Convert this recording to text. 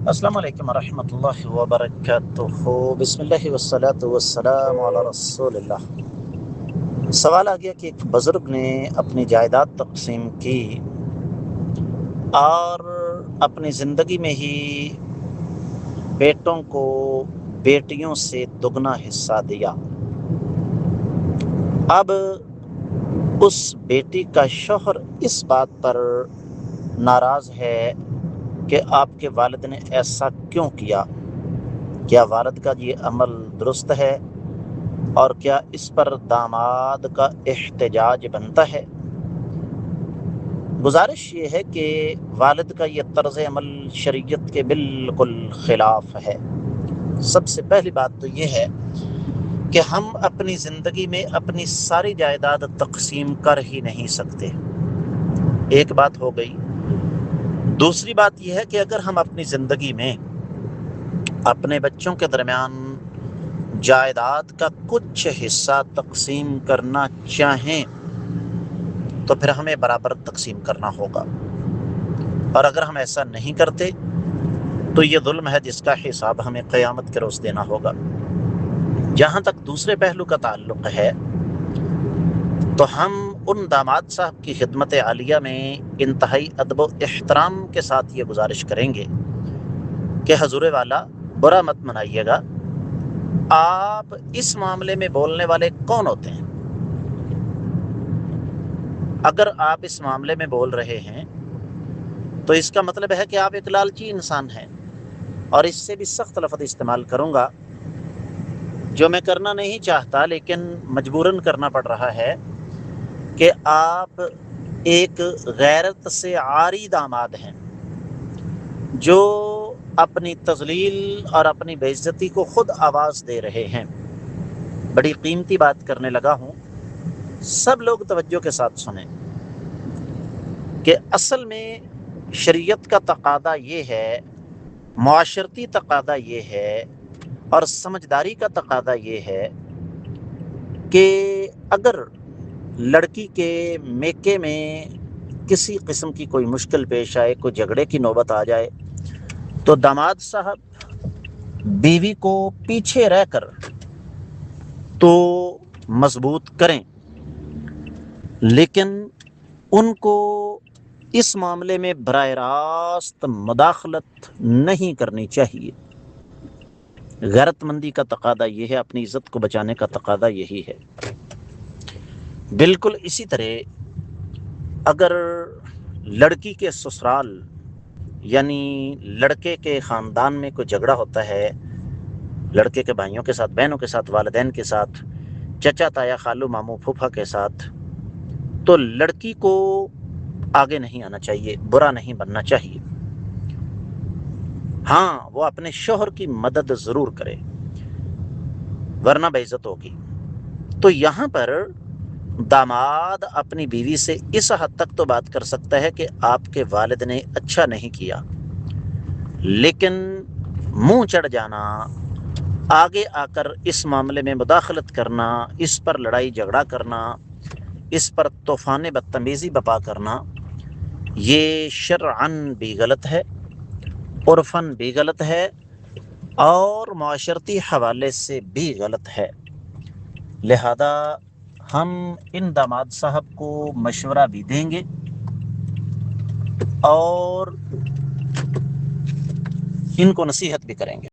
السلام علیکم ورحمۃ اللہ وبرکاتہ۔ بسم اللہ والصلاة والسلام علی رسول اللہ۔ سوال آ گیا کہ ایک بزرگ نے اپنی جائیداد تقسیم کی اور اپنی زندگی میں ہی بیٹوں کو بیٹیوں سے دگنا حصہ دیا۔ اب اس بیٹی کا شوہر اس بات پر ناراض ہے کہ آپ کے والد نے ایسا کیوں کیا؟ کیا والد کا یہ عمل درست ہے؟ اور کیا اس پر داماد کا احتجاج بنتا ہے؟ گزارش یہ ہے کہ والد کا یہ طرز عمل شریعت کے بالکل خلاف ہے۔ سب سے پہلی بات تو یہ ہے کہ ہم اپنی زندگی میں اپنی ساری جائیداد تقسیم کر ہی نہیں سکتے، ایک بات ہو گئی۔ دوسری بات یہ ہے کہ اگر ہم اپنی زندگی میں اپنے بچوں کے درمیان جائیداد کا کچھ حصہ تقسیم کرنا چاہیں تو پھر ہمیں برابر تقسیم کرنا ہوگا، اور اگر ہم ایسا نہیں کرتے تو یہ ظلم ہے جس کا حساب ہمیں قیامت کے روز دینا ہوگا۔ جہاں تک دوسرے پہلو کا تعلق ہے تو ہم ان داماد صاحب کی خدمت عالیہ میں انتہائی ادب و احترام کے ساتھ یہ گزارش کریں گے کہ حضور والا برا مت منائیے گا، آپ اس معاملے میں بولنے والے کون ہوتے ہیں؟ اگر آپ اس معاملے میں بول رہے ہیں تو اس کا مطلب ہے کہ آپ ایک لالچی انسان ہیں، اور اس سے بھی سخت لفظ استعمال کروں گا جو میں کرنا نہیں چاہتا لیکن مجبوراً کرنا پڑ رہا ہے، کہ آپ ایک غیرت سے عاری داماد ہیں جو اپنی تذلیل اور اپنی بے عزتی کو خود آواز دے رہے ہیں۔ بڑی قیمتی بات کرنے لگا ہوں، سب لوگ توجہ کے ساتھ سنیں کہ اصل میں شریعت کا تقاضا یہ ہے، معاشرتی تقاضا یہ ہے، اور سمجھداری کا تقاضا یہ ہے کہ اگر لڑکی کے میکے میں کسی قسم کی کوئی مشکل پیش آئے، کوئی جھگڑے کی نوبت آ جائے، تو داماد صاحب بیوی کو پیچھے رہ کر تو مضبوط کریں، لیکن ان کو اس معاملے میں براہ راست مداخلت نہیں کرنی چاہیے۔ غیرت مندی کا تقاضا یہ ہے، اپنی عزت کو بچانے کا تقاضا یہی ہے۔ بالکل اسی طرح اگر لڑکی کے سسرال یعنی لڑکے کے خاندان میں کوئی جھگڑا ہوتا ہے، لڑکے کے بھائیوں کے ساتھ، بہنوں کے ساتھ، والدین کے ساتھ، چچا تایا خالو ماموں پھوپھا کے ساتھ، تو لڑکی کو آگے نہیں آنا چاہیے، برا نہیں بننا چاہیے۔ ہاں، وہ اپنے شوہر کی مدد ضرور کرے ورنہ بے عزت ہوگی۔ تو یہاں پر داماد اپنی بیوی سے اس حد تک تو بات کر سکتا ہے کہ آپ کے والد نے اچھا نہیں کیا، لیکن منہ چڑھ جانا، آگے آ کر اس معاملے میں مداخلت کرنا، اس پر لڑائی جھگڑا کرنا، اس پر طوفان بدتمیزی بپا کرنا، یہ شرعاً بھی غلط ہے، عرفاً بھی غلط ہے، اور معاشرتی حوالے سے بھی غلط ہے۔ لہذا ہم ان داماد صاحب کو مشورہ بھی دیں گے اور ان کو نصیحت بھی کریں گے۔